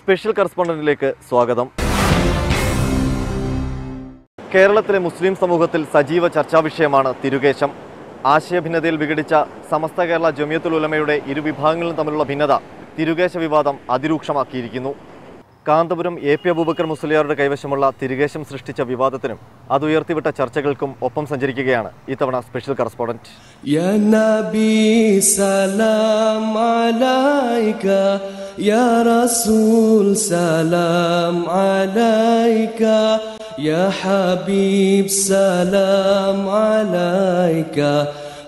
Special കറസ്പോണ്ടന്റിലേക്ക് സ്വാഗതം. കേരളത്തിലെ മുസ്ലിം സമൂഹത്തിൽ സജീവ ചർച്ചാ വിഷയമാണ് തിരുകേശം. ആശയഭിന്നതയിൽ വിഘടിച്ച സമസ്ത കേരള ജമിയത്തുൽ ഉലമയുടെ ഇരുവിഭാഗങ്ങളും തമ്മിലുള്ള ഭിന്നത തിരുകേശ വിവാദം അതിരൂക്ഷമാക്കിയിരിക്കുന്നു. കാന്തപുരം AP അബൂബക്കർ മുസ്ലിയാരുടെ കൈവശമുള്ള തിരുകേശം സൃഷ്ടിച്ച വിവാദത്തിനും അത് ഉയർത്തിവിട്ട ചർച്ചകൾക്കും ഒപ്പം സഞ്ചരിക്കുകയാണ് ഇത്തവണ സ്പെഷ്യൽ കറസ്പോണ്ടന്റ്. യാ നബി സലാം അലൈക, യാ റസൂൽ സലാം അലൈക, യാ ഹബീബ് സലാം അലൈക,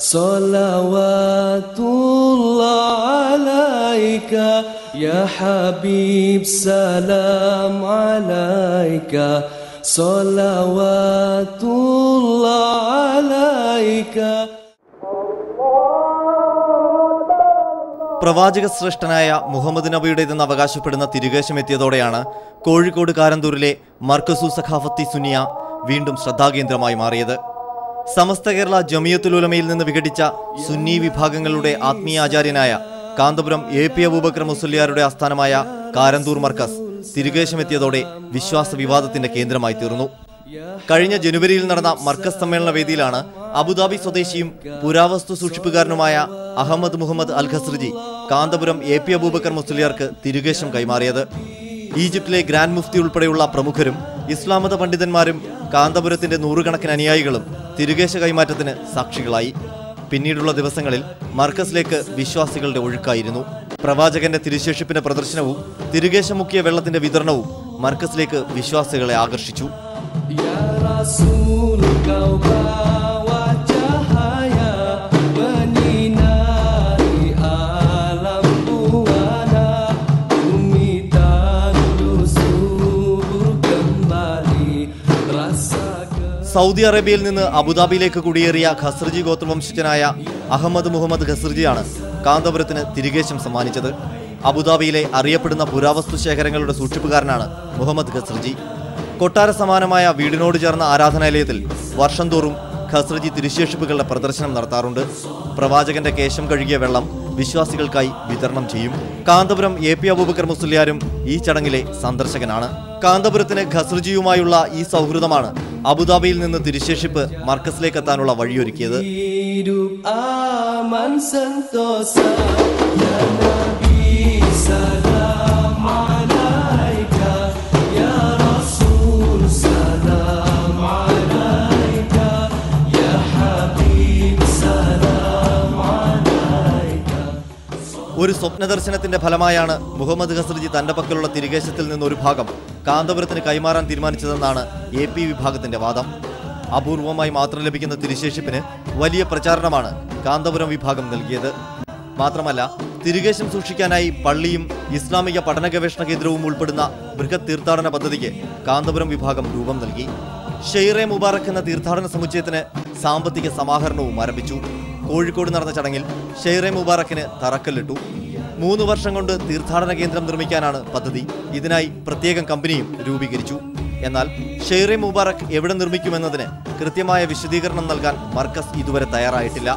സ്വലവാത്തുല്ലാഹ് അലൈക, യാ ഹബീബ് സലാം അലൈക, സ്വലവാത്തുല്ലാഹ് അലൈക. പ്രവാചക ശ്രേഷ്ഠനായ മുഹമ്മദ് നബിയുടേതെന്ന് അവകാശപ്പെടുന്ന തിരുകേശം എത്തിയതോടെയാണ് കോഴിക്കോട് കാരന്തൂരിലെ മർക്കസു സഖാഫത്തി സുന്നിയ വീണ്ടും ശ്രദ്ധാകേന്ദ്രമായി മാറിയത്. സമസ്ത കേരള ജമിയത്തുൽ ഉലമയിൽ നിന്ന് വിഘടിച്ച സുന്നി വിഭാഗങ്ങളുടെ ആത്മീയാചാര്യനായ കാന്തപുരം AP അബൂബക്കർ മുസ്ലിയാരുടെ ആസ്ഥാനമായ കാരന്തൂർ മർക്കസ് തിരുകേശം എത്തിയതോടെ വിശ്വാസ വിവാദത്തിന്റെ കേന്ദ്രമായി തീർന്നു. കഴിഞ്ഞ ജനുവരിയിൽ നടന്ന മർക്കസ് സമ്മേളന വേദിയിലാണ് അബുദാബി സ്വദേശിയും പുരാവസ്തു സൂക്ഷിപ്പുകാരനുമായ അഹമ്മദ് മുഹമ്മദ് അൽ ഖസ്രിജി കാന്തപുരം AP അബൂബക്കർ മുസ്ലിയാർക്ക് തിരുകേശം കൈമാറിയത്. ഈജിപ്തിലെ ഗ്രാൻഡ് മുഫ്തി ഉൾപ്പെടെയുള്ള പ്രമുഖരും ഇസ്ലാം മത പണ്ഡിതന്മാരും കാന്തപുരത്തിന്റെ നൂറുകണക്കിന് അനുയായികളും തിരുകേശ കൈമാറ്റത്തിന് സാക്ഷികളായി. പിന്നീടുള്ള ദിവസങ്ങളിൽ മർക്കസിലേക്ക് വിശ്വാസികളുടെ ഒഴുക്കായിരുന്നു. പ്രവാചകന്റെ തിരുശേഷിപ്പിന്റെ പ്രദർശനവും തിരുകേശം മുക്കിയ വെള്ളത്തിന്റെ വിതരണവും മർക്കസിലേക്ക് വിശ്വാസികളെ ആകർഷിച്ചു. സൗദി അറേബ്യയിൽ നിന്ന് അബുദാബിയിലേക്ക് കുടിയേറിയ ഖസ്രിജി ഗോത്രവംശജനായ അഹമ്മദ് മുഹമ്മദ് ഖസ്രിജിയാണ് കാന്തപുരത്തിന് തിരുകേശം സമ്മാനിച്ചത്. അബുദാബിയിലെ അറിയപ്പെടുന്ന പുരാവസ്തു ശേഖരങ്ങളുടെ സൂക്ഷിപ്പുകാരനാണ് മുഹമ്മദ് ഖസ്രിജി. കൊട്ടാര സമാനമായ വീടിനോട് ചേർന്ന ആരാധനാലയത്തിൽ വർഷം തോറും ഖസ്രിജി തിരുശേഷിപ്പുകളുടെ പ്രദർശനം നടത്താറുണ്ട്. പ്രവാചകന്റെ കേശം കഴുകിയ വെള്ളം വിശ്വാസികൾക്കായി വിതരണം ചെയ്യും. കാന്തപുരം AP അബൂബക്കർ മുസ്ലിയാരും ഈ ചടങ്ങിലെ സന്ദർശകനാണ്. കാന്തപുരത്തിന് ഖസ്രിജിയുമായുള്ള ഈ സൗഹൃദമാണ് അബുദാബിയിൽ നിന്ന് തിരുശേഷിപ്പ് മർക്കസിലേക്ക് എത്താനുള്ള വഴിയൊരുക്കിയത്. ഒരു സ്വപ്നദർശനത്തിന്റെ ഫലമായാണ് മുഹമ്മദ് ഖസ്രിജി തന്റെ പക്കലുള്ള തിരുകേശത്തിൽ നിന്നൊരു ഭാഗം കാന്തപുരത്തിന് കൈമാറാൻ തീരുമാനിച്ചതെന്നാണ് AP വിഭാഗത്തിന്റെ വാദം. അപൂർവമായി മാത്രം ലഭിക്കുന്ന തിരുശേഷിപ്പിന് വലിയ പ്രചാരണമാണ് കാന്തപുരം വിഭാഗം നൽകിയത്. മാത്രമല്ല, തിരുകേശം സൂക്ഷിക്കാനായി പള്ളിയും ഇസ്ലാമിക പഠന ഗവേഷണ കേന്ദ്രവും ഉൾപ്പെടുന്ന ബൃഹത് തീർത്ഥാടന പദ്ധതിക്ക് കാന്തപുരം വിഭാഗം രൂപം നൽകി. ഷെയ്റെ മുബാറക് എന്ന തീർത്ഥാടന സമുച്ചയത്തിന് സാമ്പത്തിക സമാഹരണവും ആരംഭിച്ചു. കോഴിക്കോട് നടന്ന ചടങ്ങിൽ ഷെയ്റെ മുബാറക്കിന് തറക്കല്ലിട്ടു. 3 വർഷം കൊണ്ട് തീർത്ഥാടന കേന്ദ്രം നിർമ്മിക്കാനാണ് പദ്ധതി. ഇതിനായി പ്രത്യേകം കമ്പനിയും രൂപീകരിച്ചു. എന്നാൽ ഷെയ്റെ മുബാറക് എവിടെ നിർമ്മിക്കുമെന്നതിന് കൃത്യമായ വിശദീകരണം നൽകാൻ മർക്കസ് ഇതുവരെ തയ്യാറായിട്ടില്ല.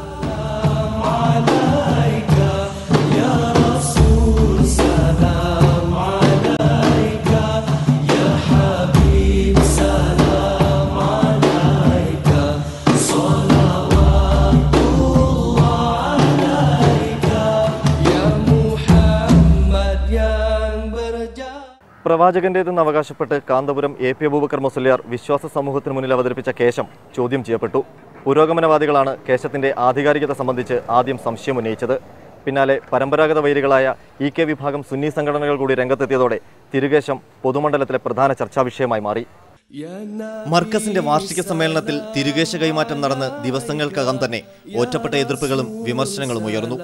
പ്രവാചകന്റേതെന്ന് അവകാശപ്പെട്ട് കാന്തപുരം AP അബൂബക്കർ മുസ്ലിയാർ വിശ്വാസ സമൂഹത്തിന് മുന്നിൽ അവതരിപ്പിച്ച കേശം ചോദ്യം ചെയ്യപ്പെട്ടു. പുരോഗമനവാദികളാണ് കേശത്തിന്റെ ആധികാരികത സംബന്ധിച്ച് ആദ്യം സംശയം ഉന്നയിച്ചത്. പിന്നാലെ പരമ്പരാഗത വൈരികളായ EK വിഭാഗം സുന്നി സംഘടനകൾ കൂടി രംഗത്തെത്തിയതോടെ തിരുകേശം പൊതുമണ്ഡലത്തിലെ പ്രധാന ചർച്ചാ വിഷയമായി മാറി. മർക്കസിന്റെ വാർഷിക സമ്മേളനത്തിൽ തിരുകേശ കൈമാറ്റം നടന്ന് ദിവസങ്ങൾക്കകം തന്നെ ഒറ്റപ്പെട്ട എതിർപ്പുകളും വിമർശനങ്ങളും ഉയർന്നു.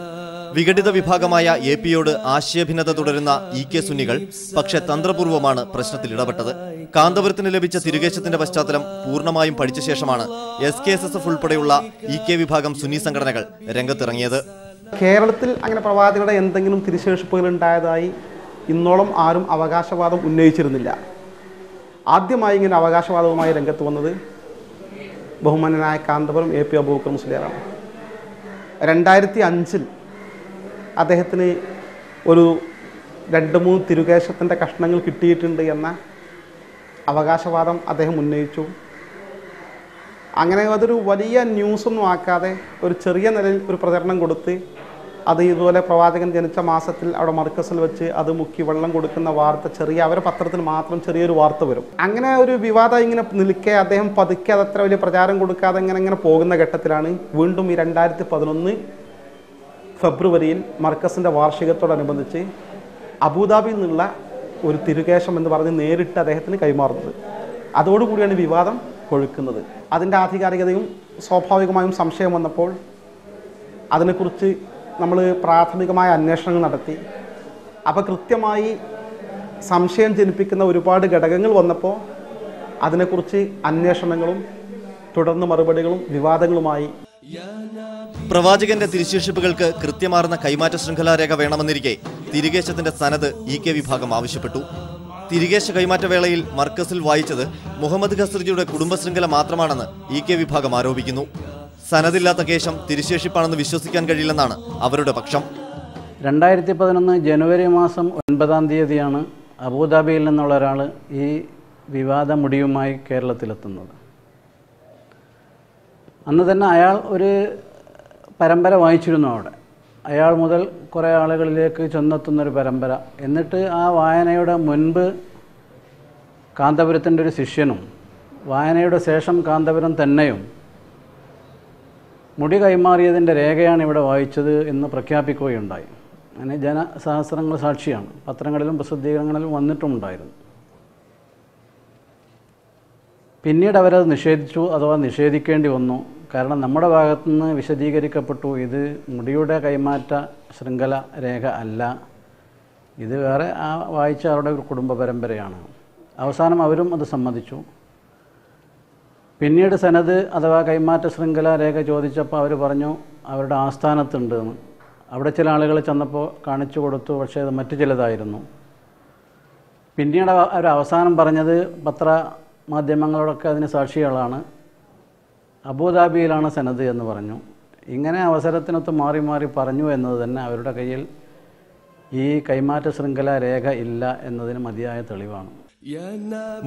വിഘടിത വിഭാഗമായ AP-യോട് ആശയഭിന്നത തുടരുന്ന EK സുന്നികൾ പക്ഷേ തന്ത്രപൂർവ്വമാണ് പ്രശ്നത്തിൽ ഇടപെട്ടത്. കാന്തപുരത്തിന് ലഭിച്ച തിരുകേശത്തിന്റെ പശ്ചാത്തലം പൂർണ്ണമായും പഠിച്ച ശേഷമാണ് SKSSF ഉൾപ്പെടെയുള്ള EK വിഭാഗം സുന്നി സംഘടനകൾ രംഗത്തിറങ്ങിയത്. കേരളത്തിൽ അങ്ങനെ പ്രവാചകരുടെ എന്തെങ്കിലും തിരുശേഷിപ്പുകൾ ഉണ്ടായതായി ഇന്നോളം ആരും അവകാശവാദം ഉന്നയിച്ചിരുന്നില്ല. ആദ്യമായി ഇങ്ങനെ അവകാശവാദവുമായി രംഗത്ത് വന്നത് ബഹുമാന്യനായ കാന്തപുരം AP അബൂബക്കർ മുസ്ലിയാറാണ്. 2005 അദ്ദേഹത്തിന് ഒരു 2-3 തിരുകേശത്തിൻ്റെ കഷ്ണങ്ങൾ കിട്ടിയിട്ടുണ്ട് എന്ന അവകാശവാദം അദ്ദേഹം ഉന്നയിച്ചു. അങ്ങനെ അതൊരു വലിയ ന്യൂസൊന്നും ആക്കാതെ ഒരു ചെറിയ നിലയിൽ ഒരു പ്രചരണം കൊടുത്ത് അത് ഇതുപോലെ പ്രവാചകൻ ജനിച്ച മാസത്തിൽ അവിടെ മർക്കസിൽ വെച്ച് അത് മുക്കി വെള്ളം കൊടുക്കുന്ന വാർത്ത ചെറിയ അവരുടെ പത്രത്തിൽ മാത്രം ചെറിയൊരു വാർത്ത വരും. അങ്ങനെ ഒരു വിവാദം ഇങ്ങനെ നിൽക്കെ അദ്ദേഹം പതുക്കെ അതത്ര വലിയ പ്രചാരം കൊടുക്കാതെ ഇങ്ങനെ പോകുന്ന ഘട്ടത്തിലാണ് വീണ്ടും ഈ 2011 ഫെബ്രുവരിയിൽ മർക്കസിൻ്റെ വാർഷികത്തോടനുബന്ധിച്ച് അബുദാബിയിൽ നിന്നുള്ള ഒരു തിരുകേശം എന്ന് പറഞ്ഞ് നേരിട്ട് അദ്ദേഹത്തിന് കൈമാറുന്നത്. അതോടുകൂടിയാണ് വിവാദം കൊഴുക്കുന്നത്. അതിൻ്റെ ആധികാരികതയും സ്വാഭാവികമായും സംശയം വന്നപ്പോൾ അതിനെക്കുറിച്ച് നമ്മൾ പ്രാഥമികമായ അന്വേഷണങ്ങൾ നടത്തി. അപ്പോൾ കൃത്യമായി സംശയം ജനിപ്പിക്കുന്ന ഒരുപാട് ഘടകങ്ങൾ വന്നപ്പോൾ അതിനെക്കുറിച്ച് അന്വേഷണങ്ങളും തുടർന്ന് മറുപടികളും വിവാദങ്ങളുമായി. പ്രവാചകന്റെ തിരുശേഷിപ്പുകൾക്ക് കൃത്യമാർന്ന കൈമാറ്റ ശൃംഖലാരേഖ വേണമെന്നിരിക്കെ തിരുകേശത്തിന്റെ സനത് ഇ കെ വിഭാഗം ആവശ്യപ്പെട്ടു. തിരുകേശ കൈമാറ്റ വേളയിൽ മർക്കസിൽ വായിച്ചത് മുഹമ്മദ് ഖസ്രിജിയുടെ കുടുംബശൃംഖല മാത്രമാണെന്ന് ഇ കെ വിഭാഗം ആരോപിക്കുന്നു. സനദില്ലാത്ത കേശം തിരുശേഷിപ്പാണെന്ന് വിശ്വസിക്കാൻ കഴിയില്ലെന്നാണ് അവരുടെ പക്ഷം. 2011 ജനുവരി മാസം 9-ാം തീയതിയാണ് അബുദാബിയിൽ നിന്നുള്ള ഒരാൾ ഈ വിവാദ മുടിയുമായി കേരളത്തിലെത്തുന്നത്. അന്ന് തന്നെ അയാൾ ഒരു പരമ്പര വായിച്ചിരുന്നു അവിടെ. അയാൾ മുതൽ കുറേ ആളുകളിലേക്ക് ചെന്നെത്തുന്നൊരു പരമ്പര. എന്നിട്ട് ആ വായനയുടെ മുൻപ് കാന്തപുരത്തിൻ്റെ ഒരു ശിഷ്യനും വായനയുടെ ശേഷം കാന്തപുരം തന്നെയും മുടി കൈമാറിയതിൻ്റെ രേഖയാണ് ഇവിടെ വായിച്ചത് എന്ന് പ്രഖ്യാപിക്കുകയുണ്ടായി. അങ്ങനെ ജനസഹസ്രങ്ങൾ സാക്ഷിയാണ്. പത്രങ്ങളിലും പ്രസിദ്ധീകരണങ്ങളിലും വന്നിട്ടുമുണ്ടായിരുന്നു. പിന്നീട് അവരത് നിഷേധിച്ചു, അഥവാ നിഷേധിക്കേണ്ടി വന്നു. കാരണം നമ്മുടെ ഭാഗത്തുനിന്ന് വിശദീകരിക്കപ്പെട്ടു, ഇത് മുടിയുടെ കൈമാറ്റ ശൃംഖല രേഖ അല്ല, ഇത് വേറെ ആ വായിച്ച അവരുടെ ഒരു കുടുംബ പരമ്പരയാണ്. അവസാനം അവരും അത് സമ്മതിച്ചു. പിന്നീട് സനത് അഥവാ കൈമാറ്റ ശൃംഖല രേഖ ചോദിച്ചപ്പോൾ അവർ പറഞ്ഞു അവരുടെ ആസ്ഥാനത്തുണ്ട് എന്ന്. അവിടെ ചില ആളുകൾ ചെന്നപ്പോൾ കാണിച്ചു കൊടുത്തു, പക്ഷേ അത് മറ്റു ചിലതായിരുന്നു. പിന്നീട് അവർ അവസാനം പറഞ്ഞത് പത്രമാധ്യമങ്ങളോടൊക്കെ അതിന് സാക്ഷികളാണ്, അബുദാബിയിലാണ് സനത് എന്ന് പറഞ്ഞു. ഇങ്ങനെ അവസരത്തിനൊത്ത് മാറി മാറി പറഞ്ഞു എന്നത് തന്നെ അവരുടെ കയ്യിൽ ഈ കൈമാറ്റ ശൃംഖല രേഖ ഇല്ല എന്നതിന് മതിയായ തെളിവാണ്.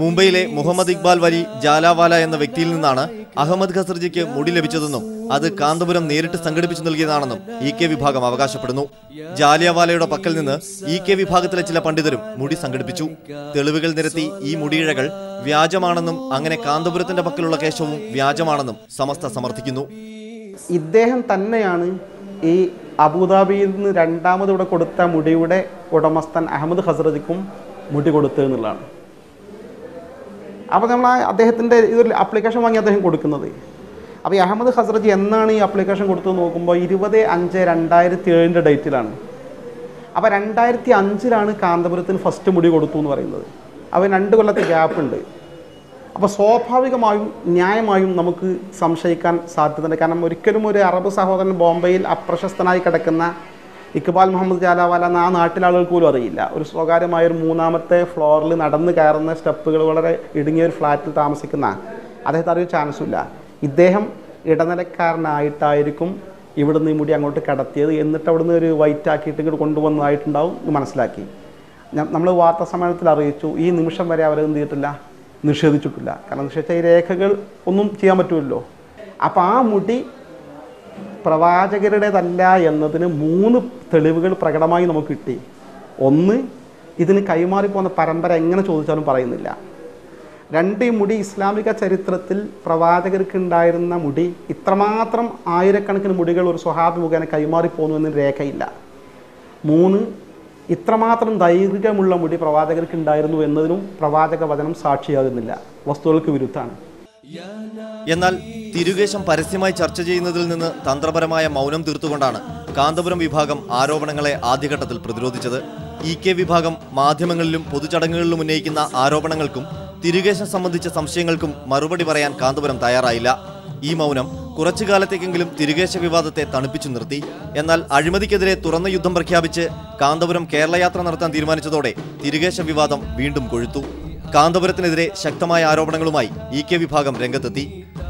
മുംബൈയിലെ മുഹമ്മദ് ഇക്ബാൽ വലി ജാലാവാല എന്ന വ്യക്തിയിൽ നിന്നാണ് അഹമ്മദ് ഖസ്രിജിക്ക് മുടി ലഭിച്ചതെന്നും അത് കാന്തപുരം നേരിട്ട് സംഘടിപ്പിച്ചു നൽകിയതാണെന്നും ഇ കെ വിഭാഗം അവകാശപ്പെടുന്നു. ജാലിയവാലയുടെ പക്കൽ നിന്ന് ഇ കെ വിഭാഗത്തിലെ ചില പണ്ഡിതരും മുടി സംഘടിപ്പിച്ചു. തെളിവുകൾ നിരത്തി ഈ മുടിയിഴകൾ വ്യാജമാണെന്നും അങ്ങനെ കാന്തപുരത്തിന്റെ പക്കലുള്ള കേശവും വ്യാജമാണെന്നും സമസ്ത സമർത്ഥിക്കുന്നു. ഇദ്ദേഹം തന്നെയാണ് ഈ അബുദാബിയിൽ നിന്ന് രണ്ടാമത് ഇവിടെ കൊടുത്ത മുടിയുടെ ഉടമസ്ഥൻ അഹമ്മദ് ഖസ്രജിക്കും മുടി കൊടുത്തത് എന്നുള്ളതാണ്. അപ്പോൾ നമ്മൾ അദ്ദേഹത്തിൻ്റെ ഇതൊരു ആപ്ലിക്കേഷൻ വാങ്ങി അദ്ദേഹം കൊടുക്കുന്നത്. അപ്പോൾ ഈ അഹമ്മദ് ഖസ്രജി എന്നാണ് ഈ ആപ്ലിക്കേഷൻ കൊടുത്തത് നോക്കുമ്പോൾ 20/5/2007 ഡേറ്റിലാണ്. അപ്പോൾ 2005 കാന്തപുരത്തിന് ഫസ്റ്റ് മുടി കൊടുത്തു എന്ന് പറയുന്നത്. അപ്പോൾ 2 കൊല്ലത്തെ ഗ്യാപ്പ് ഉണ്ട്. അപ്പോൾ സ്വാഭാവികമായും ന്യായമായും നമുക്ക് സംശയിക്കാൻ സാധ്യതയുണ്ട്. കാരണം ഒരിക്കലും ഒരു അറബ് സഹോദരൻ ബോംബെയിൽ അപ്രശസ്തനായി കിടക്കുന്ന ഇക്ബാൽ മുഹമ്മദ് ജാലാവാല ആ നാട്ടിലെ ആളുകൾക്ക് പോലും അറിയില്ല. ഒരു സ്വകാര്യമായൊരു 3ാമത്തെ ഫ്ലോറിൽ നടന്ന് കയറുന്ന സ്റ്റെപ്പുകൾ വളരെ ഇടുങ്ങിയ ഒരു ഫ്ലാറ്റിൽ താമസിക്കുന്ന അദ്ദേഹത്തെ അറിയാൻ ചാൻസുമില്ല. ഇദ്ദേഹം ഇടനിലക്കാരനായിട്ടായിരിക്കും ഇവിടുന്ന് ഈ മുടി അങ്ങോട്ട് കടത്തിയത്. എന്നിട്ട് അവിടുന്ന് ഒരു വൈറ്റ് ആക്കിയിട്ട് ഇങ്ങോട്ട് കൊണ്ടുവന്നതായിട്ടുണ്ടാവും എന്ന് മനസ്സിലാക്കി. നമ്മൾ വാർത്താ സമ്മേളനത്തിൽ അറിയിച്ചു. ഈ നിമിഷം വരെ അവരെന്ത് ചെയ്തിട്ടില്ല, നിഷേധിച്ചിട്ടില്ല. കാരണം നിഷേധിച്ച ഈ രേഖകൾ ഒന്നും ചെയ്യാൻ പറ്റുമല്ലോ. അപ്പോൾ ആ മുടി പ്രവാചകരുടേതല്ല എന്നതിന് 3 തെളിവുകൾ പ്രകടമായി നമുക്ക് കിട്ടി. ഒന്ന്, ഇതിന് കൈമാറിപ്പോകുന്ന പരമ്പര എങ്ങനെ ചോദിച്ചാലും പറയുന്നില്ല. 2, ഈ മുടി ഇസ്ലാമിക ചരിത്രത്തിൽ പ്രവാചകർക്ക് ഉണ്ടായിരുന്ന മുടി ഇത്രമാത്രം ആയിരക്കണക്കിന് മുടികൾ ഒരു സ്വഹാബി മുഖേന കൈമാറിപ്പോകുന്നു എന്നതിന് രേഖയില്ല. 3, ഇത്രമാത്രം ദൈർഘ്യമുള്ള മുടി പ്രവാചകർക്ക് ഉണ്ടായിരുന്നു എന്നതിനും പ്രവാചക വചനം സാക്ഷിയാകുന്നില്ല. വസ്തുതകൾക്ക് വിരുദ്ധമാണ്. എന്നാൽ തിരുകേശം പരസ്യമായി ചർച്ച ചെയ്യുന്നതിൽ നിന്ന് തന്ത്രപരമായ മൗനം തീർത്തുകൊണ്ടാണ് കാന്തപുരം വിഭാഗം ആരോപണങ്ങളെ ആദ്യഘട്ടത്തിൽ പ്രതിരോധിച്ചത്. ഇ കെ വിഭാഗം മാധ്യമങ്ങളിലും പൊതുചടങ്ങുകളിലും ഉന്നയിക്കുന്ന ആരോപണങ്ങൾക്കും തിരുകേശം സംബന്ധിച്ച സംശയങ്ങൾക്കും മറുപടി പറയാൻ കാന്തപുരം തയ്യാറായില്ല. ഈ മൗനം കുറച്ചു കാലത്തേക്കെങ്കിലും തിരുകേശ വിവാദത്തെ തണുപ്പിച്ചു നിർത്തി. എന്നാൽ അഴിമതിക്കെതിരെ തുറന്ന യുദ്ധം പ്രഖ്യാപിച്ച് കാന്തപുരം കേരളയാത്ര നടത്താൻ തീരുമാനിച്ചതോടെ തിരുകേശ വിവാദം വീണ്ടും കൊഴുത്തു. കാന്തപുരത്തിനെതിരെ ശക്തമായ ആരോപണങ്ങളുമായി ഇ കെ വിഭാഗം രംഗത്തെത്തി.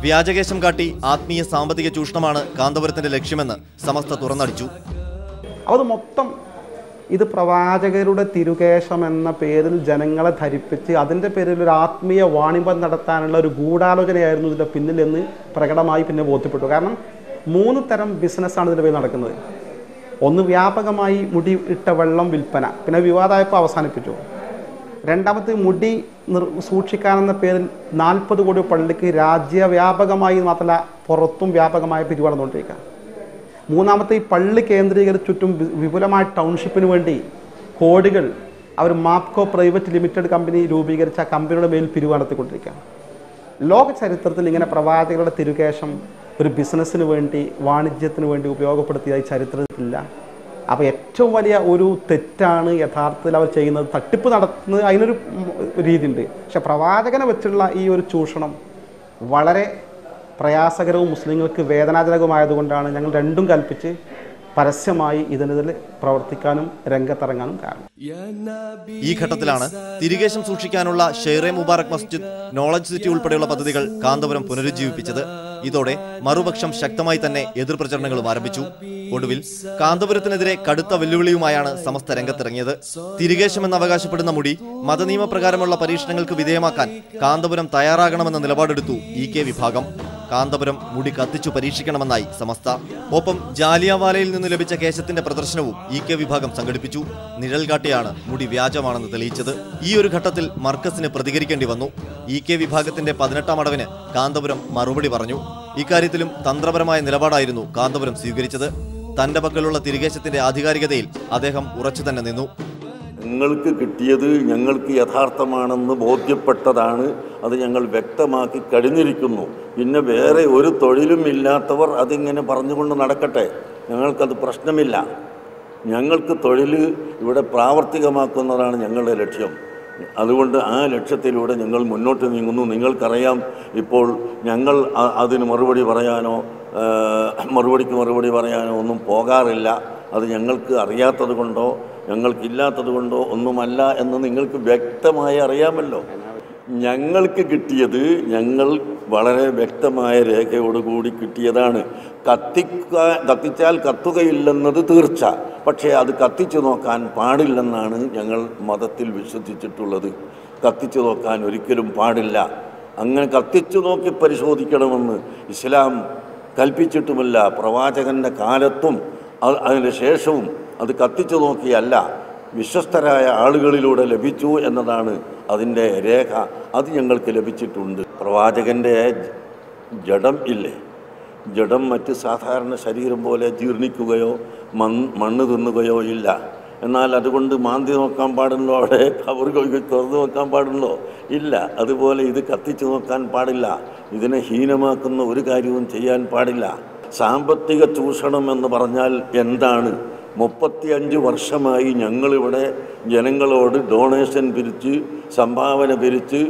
വ്യാജകേശം കാട്ടി ആത്മീയ സാമ്പത്തിക ചൂഷണമാണ് കാന്തപുരത്തിന്റെ ലക്ഷ്യമെന്ന് സമസ്ത തുറന്നടിച്ചു. അത് മൊത്തം ഇത് പ്രവാചകരുടെ തിരുകേശം എന്ന പേരിൽ ജനങ്ങളെ ധരിപ്പിച്ച് അതിൻ്റെ പേരിൽ ഒരു ആത്മീയ വാണിഭം നടത്താനുള്ള ഒരു ഗൂഢാലോചനയായിരുന്നു ഇതിൻ്റെ പിന്നിലെന്ന് പ്രകടമായി പിന്നെ ബോധ്യപ്പെട്ടു. കാരണം 3 തരം ബിസിനസ്സാണ് ഇതിൻ്റെ പേരിൽ നടക്കുന്നത്. ഒന്ന്, വ്യാപകമായി മുടി ഇട്ട വെള്ളം വിൽപ്പന, പിന്നെ വിവാദമായപ്പോൾ അവസാനിപ്പിച്ചു. രണ്ടാമത്തെ, മുടി സൂക്ഷിക്കാനെന്ന പേരിൽ 40 കോടി പള്ളിക്ക് രാജ്യവ്യാപകമായി മാത്രമല്ല പുറത്തും വ്യാപകമായ പിരിവ് നടന്നുകൊണ്ടിരിക്കുക. മൂന്നാമത്തെ, ഈ പള്ളി കേന്ദ്രീകരിച്ച് ചുറ്റും വിപുലമായ ടൗൺഷിപ്പിന് വേണ്ടി കോടികൾ അവർ മാപ്കോ പ്രൈവറ്റ് ലിമിറ്റഡ് കമ്പനി രൂപീകരിച്ച ആ കമ്പനിയുടെ മേൽ പിരിവ് നടത്തിക്കൊണ്ടിരിക്കുക. ലോക ചരിത്രത്തിൽ ഇങ്ങനെ പ്രവാചകരുടെ തിരുകേശം ഒരു ബിസിനസ്സിന് വേണ്ടി വാണിജ്യത്തിന് വേണ്ടി ഉപയോഗപ്പെടുത്തിയതായി ചരിത്രത്തിലില്ല. അപ്പോൾ ഏറ്റവും വലിയ ഒരു തെറ്റാണ് യഥാർത്ഥത്തിൽ അവർ ചെയ്യുന്നത്. തട്ടിപ്പ് നടത്തുന്നത് അതിനൊരു രീതിയുണ്ട്. പക്ഷെ പ്രവാചകനെ വെച്ചുള്ള ഈ ഒരു ചൂഷണം വളരെ പ്രയാസകരവും മുസ്ലിങ്ങൾക്ക് വേദനാജനകവുമായതുകൊണ്ടാണ് ഞങ്ങൾ രണ്ടും കൽപ്പിച്ച് പരസ്യമായി ഇതിനെതിരെ പ്രവർത്തിക്കാനും രംഗത്തിറങ്ങാനും കാരണം. ഈ ഘട്ടത്തിലാണ് തിരുകേശം സൂക്ഷിക്കാനുള്ള ഷെയ്റെ മുബാറക് മസ്ജിദ്, നോളജ് സിറ്റി ഉൾപ്പെടെയുള്ള പദ്ധതികൾ കാന്തപുരം പുനരുജ്ജീവിപ്പിച്ചത്. ഇതോടെ മറുപക്ഷം ശക്തമായി തന്നെ എതിർപ്രചരണങ്ങളും ആരംഭിച്ചു. ഒടുവിൽ കാന്തപുരത്തിനെതിരെ കടുത്ത വെല്ലുവിളിയുമായാണ് സമസ്ത രംഗത്തിറങ്ങിയത്. തിരുകേശം എന്ന് അവകാശപ്പെടുന്ന മുടി മതനിയമപ്രകാരമുള്ള പരീക്ഷണങ്ങൾക്ക് വിധേയമാക്കാൻ കാന്തപുരം തയ്യാറാകണമെന്ന നിലപാടെടുത്തു EK വിഭാഗം. കാന്തപുരം മുടി കത്തിച്ചു പരീക്ഷിക്കണമെന്നായി സമസ്ത. ഒപ്പം ജാലിയൻവാലയിൽ നിന്ന് ലഭിച്ച കേശത്തിന്റെ പ്രദർശനവും EK വിഭാഗം സംഘടിപ്പിച്ചു. നിഴൽ കാട്ടിയാണ് മുടി വ്യാജമാണെന്ന് തെളിയിച്ചത്. ഈ ഒരു ഘട്ടത്തിൽ മർക്കസിന് പ്രതികരിക്കേണ്ടി വന്നു. EK വിഭാഗത്തിന്റെ 18ാം അടവിന് കാന്തപുരം മറുപടി പറഞ്ഞു. ഇക്കാര്യത്തിലും തന്ത്രപരമായ നിലപാടായിരുന്നു കാന്തപുരം സ്വീകരിച്ചത്. തന്റെ പക്കലുള്ള തിരുകേശത്തിന്റെ ആധികാരികതയിൽ അദ്ദേഹം ഉറച്ചു തന്നെ നിന്നു. ഞങ്ങൾക്ക് കിട്ടിയത് ഞങ്ങൾക്ക് യഥാർത്ഥമാണെന്ന് ബോധ്യപ്പെട്ടതാണ്. അത് ഞങ്ങൾ വ്യക്തമാക്കി കഴിഞ്ഞിരിക്കുന്നു. പിന്നെ വേറെ ഒരു തൊഴിലും ഇല്ലാത്തവർ അതിങ്ങനെ പറഞ്ഞുകൊണ്ട് നടക്കട്ടെ, ഞങ്ങൾക്കത് പ്രശ്നമില്ല. ഞങ്ങൾക്ക് തൊഴിൽ ഇവിടെ പ്രാവർത്തികമാക്കുന്നതാണ് ഞങ്ങളുടെ ലക്ഷ്യം. അതുകൊണ്ട് ആ ലക്ഷ്യത്തിലൂടെ ഞങ്ങൾ മുന്നോട്ട് നീങ്ങുന്നു. നിങ്ങൾക്കറിയാം, ഇപ്പോൾ ഞങ്ങൾ അതിന് മറുപടി പറയാനോ മറുപടി പറയാനോ ഒന്നും പോകാറില്ല. അത് ഞങ്ങൾക്ക് അറിയാത്തത് കൊണ്ടോ ഞങ്ങൾക്കില്ലാത്തത് കൊണ്ടോ ഒന്നുമല്ല എന്ന് നിങ്ങൾക്ക് വ്യക്തമായി അറിയാമല്ലോ. ഞങ്ങൾക്ക് കിട്ടിയത് ഞങ്ങൾ വളരെ വ്യക്തമായ രേഖയോടുകൂടി കിട്ടിയതാണ്. കത്തിച്ചാൽ കത്തുകയില്ലെന്നത് തീർച്ച. പക്ഷേ അത് കത്തിച്ചു നോക്കാൻ പാടില്ലെന്നാണ് ഞങ്ങൾ മതത്തിൽ വിശ്വസിച്ചിട്ടുള്ളത്. കത്തിച്ചു നോക്കാൻ ഒരിക്കലും പാടില്ല. അങ്ങനെ കത്തിച്ചു നോക്കി പരിശോധിക്കണമെന്ന് ഇസ്ലാം കൽപ്പിച്ചിട്ടുമില്ല. പ്രവാചകൻ്റെ കാലത്തും അതിന് ശേഷവും അത് കത്തിച്ചു നോക്കിയല്ല, വിശ്വസ്തരായ ആളുകളിലൂടെ ലഭിച്ചു എന്നതാണ് അതിൻ്റെ രേഖ. അത് ഞങ്ങൾക്ക് ലഭിച്ചിട്ടുണ്ട്. പ്രവാചകൻ്റെ ജഡം ഇല്ലേ, ജഡം മറ്റ് സാധാരണ ശരീരം പോലെ ജീർണിക്കുകയോ മണ്ണ് തിന്നുകയോ ഇല്ല. എന്നാൽ അതുകൊണ്ട് മാന്തി നോക്കാൻ പാടുണ്ടോ? അവിടെ കവർ തുറന്നു നോക്കാൻ പാടുണ്ടോ? ഇല്ല. അതുപോലെ ഇത് കത്തിച്ചു നോക്കാൻ പാടില്ല. ഇതിനെ ഹീനമാക്കുന്ന ഒരു കാര്യവും ചെയ്യാൻ പാടില്ല. സാമ്പത്തിക ചൂഷണം എന്ന് പറഞ്ഞാൽ എന്താണ്? 35 വർഷമായി ഞങ്ങളിവിടെ ജനങ്ങളോട് ഡൊണേഷൻ പിരിച്ച് സംഭാവന പിരിച്ച്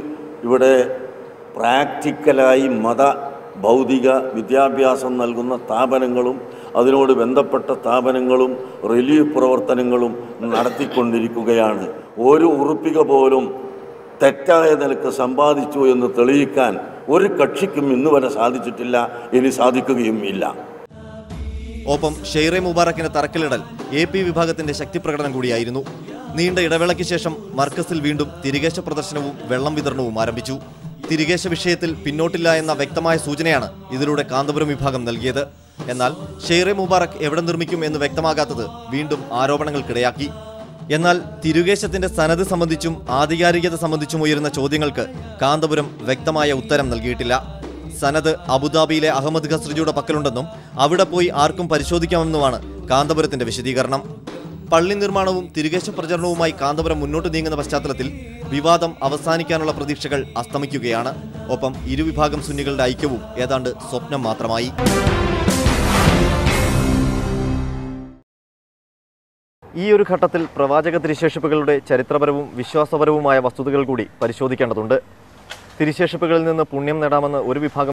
ഇവിടെ പ്രാക്ടിക്കലായി ഭൗതിക വിദ്യാഭ്യാസം നൽകുന്ന സ്ഥാപനങ്ങളും അതിനോട് ബന്ധപ്പെട്ട സ്ഥാപനങ്ങളും റിലീഫ് പ്രവർത്തനങ്ങളും നടത്തിക്കൊണ്ടിരിക്കുകയാണ്. ഒരു ഉറുപ്പിക പോലും തെറ്റായ നിലക്ക് സമ്പാദിച്ചു എന്ന് തെളിയിക്കാൻ ഒരു കക്ഷിക്കും ഇന്ന് വരെ സാധിച്ചിട്ടില്ല, ഇനി സാധിക്കുകയും ഇല്ല. ഒപ്പം ഷെയ്റെ മുബാറക്കിന് തറക്കല്ലിടൽ AP വിഭാഗത്തിന്റെ ശക്തിപ്രകടനം കൂടിയായിരുന്നു. നീണ്ട ഇടവേളയ്ക്ക് ശേഷം മർക്കസിൽ വീണ്ടും തിരുകേശ പ്രദർശനവും വെള്ളം വിതരണവും ആരംഭിച്ചു. തിരുകേശ വിഷയത്തിൽ പിന്നോട്ടില്ല എന്ന വ്യക്തമായ സൂചനയാണ് ഇതിലൂടെ കാന്തപുരം വിഭാഗം നൽകിയത്. എന്നാൽ ഷെയ്റെ മുബാറക്ക് എവിടെ നിർമ്മിക്കും എന്ന് വ്യക്തമാകാത്തത് വീണ്ടും ആരോപണങ്ങൾക്കിടയാക്കി. എന്നാൽ തിരുകേശത്തിന്റെ സനത് സംബന്ധിച്ചും ആധികാരികത സംബന്ധിച്ചും ഉയരുന്ന ചോദ്യങ്ങൾക്ക് കാന്തപുരം വ്യക്തമായ ഉത്തരം നൽകിയിട്ടില്ല. സനത് അബുദാബിയിലെ അഹമ്മദ് ഖസ്രജിയുടെ പക്കലുണ്ടെന്നും അവിടെ പോയി ആർക്കും പരിശോധിക്കാമെന്നുമാണ് കാന്തപുരത്തിന്റെ വിശദീകരണം. പള്ളി നിർമ്മാണവും തിരുകേശ പ്രചരണവുമായി കാന്തപുരം മുന്നോട്ട് നീങ്ങുന്ന പശ്ചാത്തലത്തിൽ വിവാദം അവസാനിക്കാനുള്ള പ്രതീക്ഷകൾ അസ്തമിക്കുകയാണ്. ഒപ്പം ഇരുവിഭാഗം സുന്നികളുടെ ഐക്യവും ഏതാണ്ട് സ്വപ്നം മാത്രമായി. ഈ ഒരു ഘട്ടത്തിൽ പ്രവാചക തിരുശേഷിപ്പുകളുടെ ചരിത്രപരവും വിശ്വാസപരവുമായ വസ്തുതകൾ കൂടി പരിശോധിക്കേണ്ടതുണ്ട്. തിരുശേഷിപ്പുകളിൽ നിന്ന് പുണ്യം നേടാമെന്ന് ഒരു വിഭാഗം